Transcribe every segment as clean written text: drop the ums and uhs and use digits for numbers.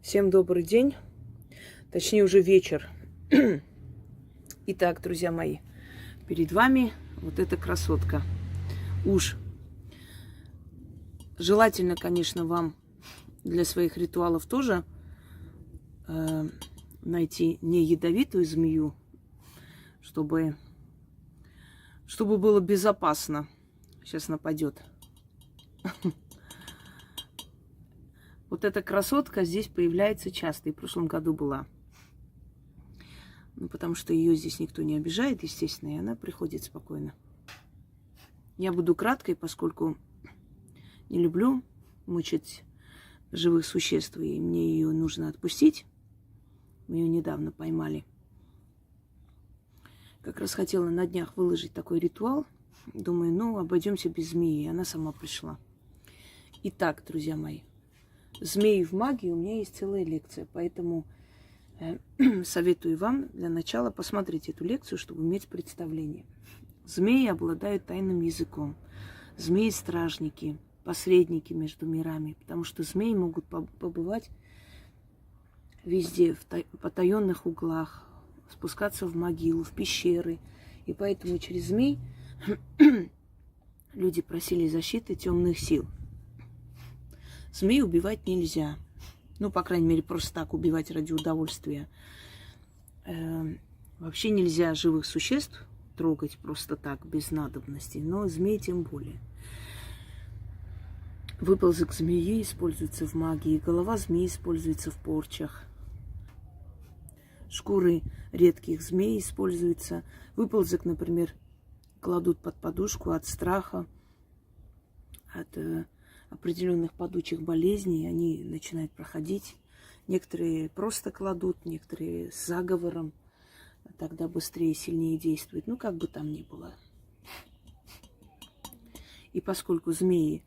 Всем добрый день, точнее уже вечер. Итак, друзья мои, перед вами вот эта красотка. Уж желательно, конечно, вам для своих ритуалов тоже найти не ядовитую змею, чтобы было безопасно. Сейчас нападет. Вот эта красотка здесь появляется часто, и в прошлом году была. Ну, потому что ее здесь никто не обижает, естественно, и она приходит спокойно. Я буду краткой, поскольку не люблю мучить живых существ, и мне ее нужно отпустить. Мы ее недавно поймали. Как раз хотела на днях выложить такой ритуал. Думаю, ну, обойдемся без змеи. И она сама пришла. Итак, друзья мои, змеи в магии у меня есть целая лекция, поэтому советую вам для начала посмотреть эту лекцию, чтобы иметь представление. Змеи обладают тайным языком. Змеи-стражники, посредники между мирами, потому что змеи могут побывать везде, в потаенных углах, спускаться в могилу, в пещеры. И поэтому через змей люди просили защиты темных сил. Змей убивать нельзя. Ну, по крайней мере, просто так убивать ради удовольствия. Вообще нельзя живых существ трогать просто так, без надобности. Но змей тем более. Выползок змеи используется в магии. Голова змеи используется в порчах. Шкуры редких змей используются. Выползок, например, кладут под подушку от страха, от определенных падучих болезней, они начинают проходить. Некоторые просто кладут, некоторые с заговором, тогда быстрее и сильнее действует. Ну, как бы там ни было. И поскольку змеи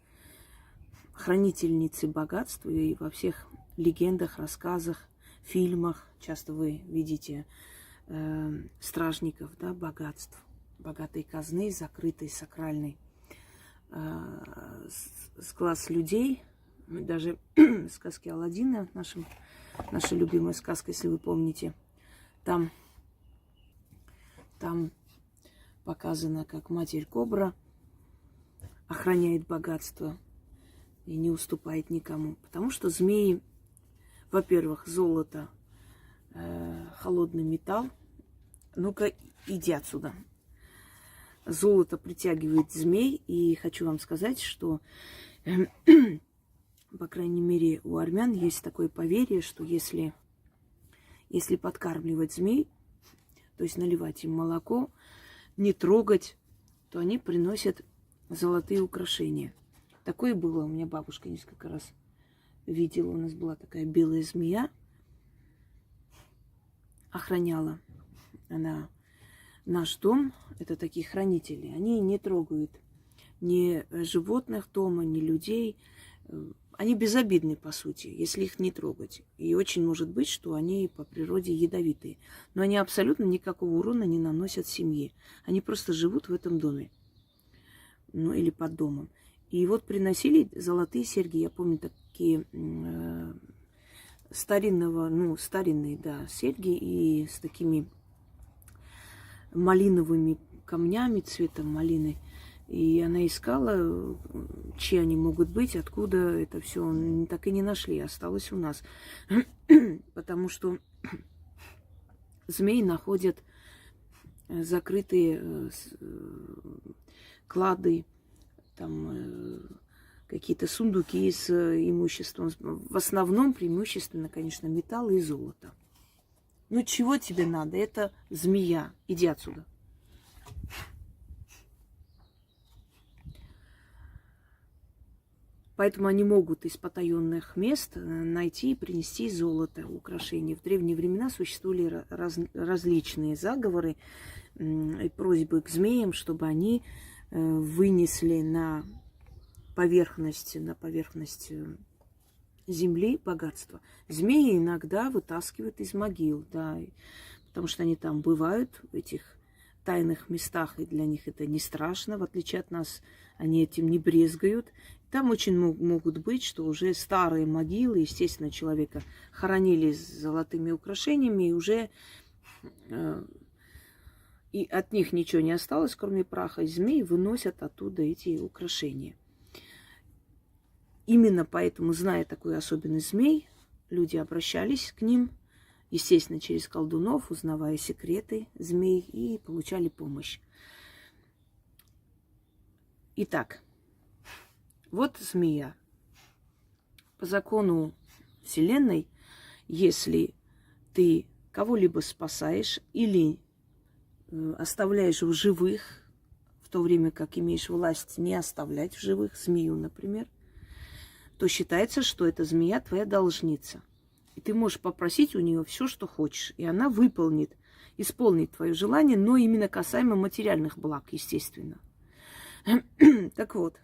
хранительницы богатства, и во всех легендах, рассказах, фильмах часто вы видите стражников, да, богатств, богатой казны, закрытой, сакральной, с глаз людей. Даже сказки Аладдина, наша любимая сказка, если вы помните, там показано, как матерь-кобра охраняет богатство и не уступает никому. Потому что змеи, во-первых, золото, холодный металл. Ну-ка, иди отсюда. Золото притягивает змей, и хочу вам сказать, что, по крайней мере, у армян есть такое поверье, что если подкармливать змей, то есть наливать им молоко, не трогать, то они приносят золотые украшения. Такое было, у меня бабушка несколько раз видела, у нас была такая белая змея, охраняла она наш дом. Это такие хранители. Они не трогают ни животных дома, ни людей. Они безобидны, по сути, если их не трогать. И очень может быть, что они по природе ядовитые. Но они абсолютно никакого урона не наносят семье. Они просто живут в этом доме. Ну, или под домом. И вот приносили золотые серьги. Я помню такие старинные, да, серьги и с такими малиновыми камнями, цветом малины. И она искала, чьи они могут быть, откуда это все. Так и не нашли, осталось у нас. Потому что змеи находят закрытые клады, там какие-то сундуки с имуществом. В основном, преимущественно, конечно, металл и золото. Ну, чего тебе надо? Это змея. Иди отсюда. Поэтому они могут из потаенных мест найти и принести золото, украшения. В древние времена существовали различные заговоры и просьбы к змеям, чтобы они вынесли на поверхность земли богатство. Змеи иногда вытаскивают из могил, да, потому что они там бывают, в этих тайных местах, и для них это не страшно, в отличие от нас, они этим не брезгают. Там очень могут быть, что уже старые могилы, естественно, человека хоронили с золотыми украшениями, и уже и от них ничего не осталось, кроме праха, и змеи выносят оттуда эти украшения. Именно поэтому, зная такую особенность змей, люди обращались к ним, естественно, через колдунов, узнавая секреты змей, и получали помощь. Итак, вот змея. По закону Вселенной, если ты кого-либо спасаешь или оставляешь в живых, в то время как имеешь власть не оставлять в живых, змею, например, то считается, что эта змея твоя должница. И ты можешь попросить у нее все, что хочешь, и она исполнит твое желание, но именно касаемо материальных благ, естественно. Так вот,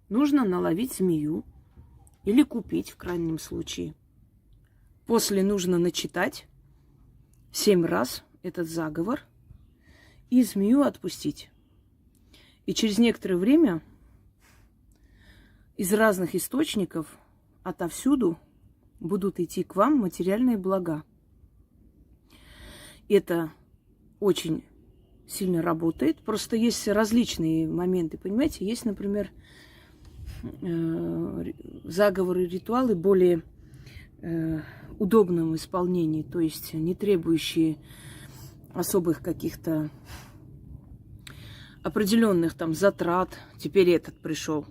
нужно наловить змею или купить в крайнем случае. После нужно начитать 7 раз этот заговор и змею отпустить. И через некоторое время из разных источников отовсюду будут идти к вам материальные блага. Это очень сильно работает. Просто есть различные моменты, понимаете? Есть, например, заговоры, ритуалы более удобном исполнении, то есть не требующие особых каких-то определенных там затрат. Теперь этот пришел.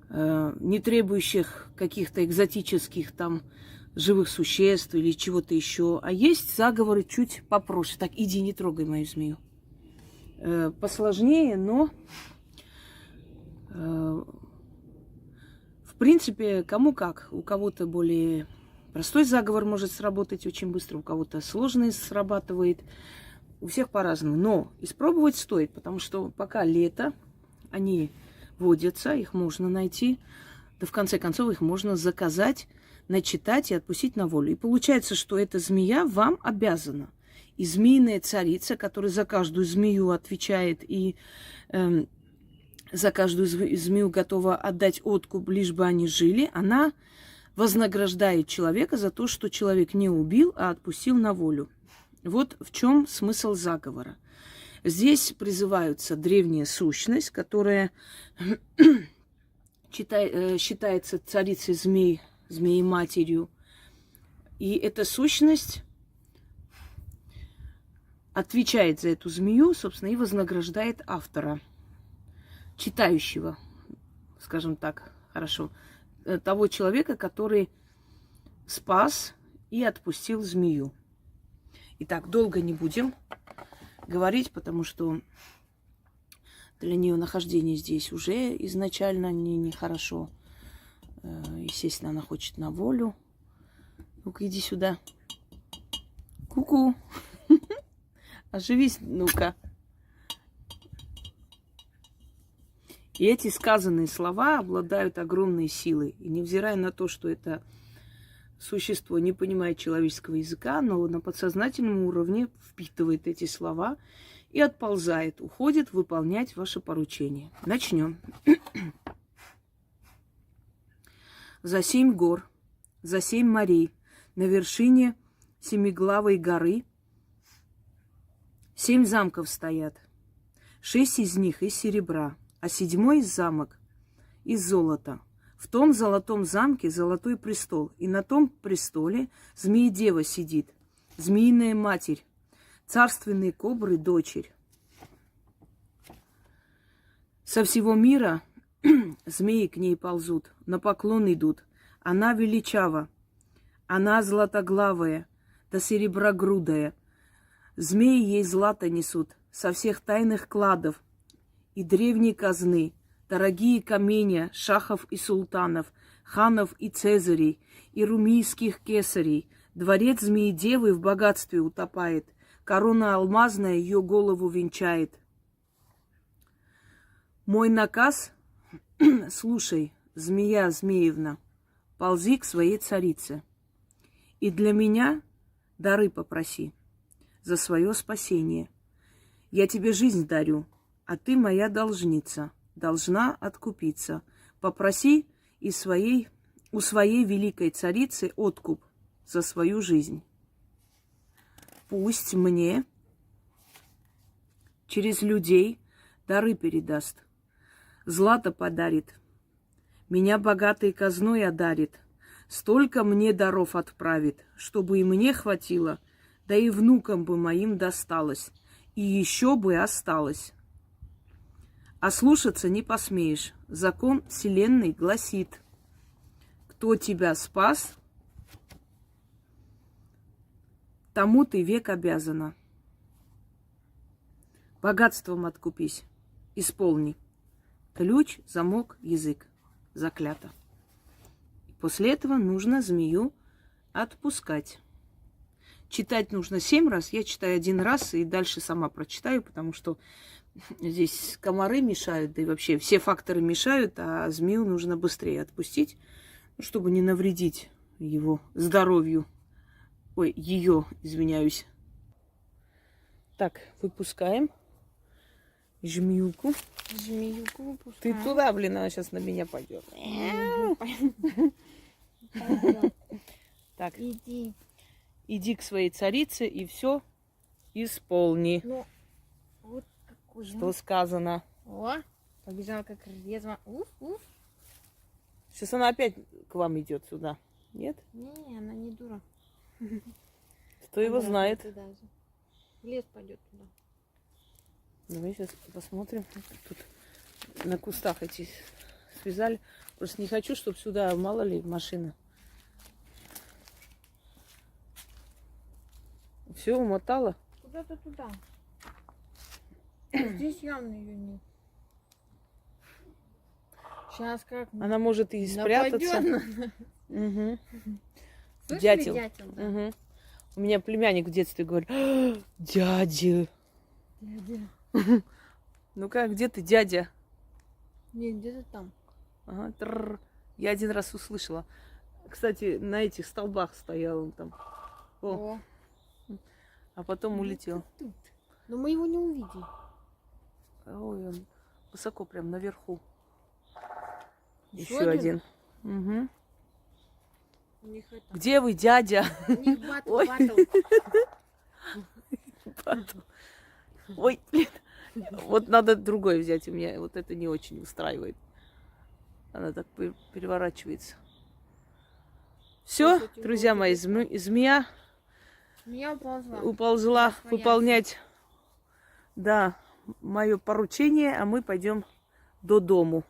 Не требующих каких-то экзотических там живых существ или чего-то еще. А есть заговоры чуть попроще. Так, иди, не трогай мою змею. Посложнее, но в принципе, кому как. У кого-то более простой заговор может сработать очень быстро, у кого-то сложный срабатывает. У всех по-разному. Но испробовать стоит, потому что пока лето, они водятся, их можно найти. Да в конце концов их можно заказать, начитать и отпустить на волю. И получается, что эта змея вам обязана. И змеиная царица, которая за каждую змею отвечает и за каждую змею готова отдать откуп, лишь бы они жили, она вознаграждает человека за то, что человек не убил, а отпустил на волю. Вот в чем смысл заговора. Здесь призываются древняя сущность, которая считается царицей змей, змеей-матерью. И эта сущность отвечает за эту змею, собственно, и вознаграждает автора, читающего, скажем так, хорошо, того человека, который спас и отпустил змею. Итак, долго не будем говорить, потому что для нее нахождение здесь уже изначально нехорошо. Естественно, она хочет на волю. Ну-ка, иди сюда. Ку-ку. Оживись, ну-ка. И эти сказанные слова обладают огромной силой. И невзирая на то, что это существо не понимает человеческого языка, но на подсознательном уровне впитывает эти слова и отползает, уходит выполнять ваше поручение. Начнем. За 7 гор, за 7 морей, на вершине семиглавой горы 7 замков стоят. 6 из них из серебра, а 7-й замок из золота. В том золотом замке золотой престол, и на том престоле змеи-дева сидит, змеиная матерь, царственные кобры дочерь. Со всего мира змеи к ней ползут, на поклон идут. Она величава, она златоглавая, да сереброгрудая. Змеи ей злато несут со всех тайных кладов и древней казны, дорогие каменья шахов и султанов, ханов и цезарей, и румийских кесарей. Дворец змеи-девы в богатстве утопает, корона алмазная ее голову венчает. Мой наказ слушай, змея Змеевна, ползи к своей царице. И для меня дары попроси за свое спасение. Я тебе жизнь дарю, а ты моя должница. должна откупиться. Попроси у своей великой царицы откуп за свою жизнь. Пусть мне через людей дары передаст, злато подарит, меня богатой казной одарит, столько мне даров отправит, чтобы и мне хватило, да и внукам бы моим досталось, и еще бы осталось. А слушаться не посмеешь. Закон вселенной гласит: кто тебя спас, тому ты век обязана. Богатством откупись, исполни. Ключ, замок, язык. Заклято. После этого нужно змею отпускать. Читать нужно 7 раз. Я читаю 1 раз и дальше сама прочитаю, потому что здесь комары мешают, да и вообще все факторы мешают, а змею нужно быстрее отпустить, чтобы не навредить его здоровью. Ой, ее, извиняюсь. Так, выпускаем змеюку. Змеюку выпускаем. Ты туда, блин, она сейчас на меня пойдет. Так, иди к своей царице и все исполни. Ну, вот какой. Что сказано. О, побежал как резво. Уф, уф. Сейчас она опять к вам идет сюда. Нет? Не, она не дура. Кто его знает? Туда же. В лес пойдет туда. Давай сейчас посмотрим. Тут на кустах эти связали. Просто не хочу, чтобы сюда, мало ли, машина. Все, умотала? Куда-то туда. Здесь явно ее нет. Сейчас как... Она может и спрятаться. Угу. Слышали, Дятел. да? Угу. У меня племянник в детстве говорит: дядя. Дядя. Ну-ка, где ты, дядя? Не, где-то там. Ага, я 1 раз услышала. Кстати, на этих столбах стоял он там. О. А потом улетел. Тут. Но мы его не увидим. Ой, он высоко, прям наверху. Еще Еще один. Угу. У них это... Где вы, дядя? У них батл, Ой. батл. Ой, блин. Вот надо другой взять. У меня вот это не очень устраивает. Она так переворачивается. Все, друзья мои, змея уползла выполнять, да, мое поручение, а мы пойдем до дому.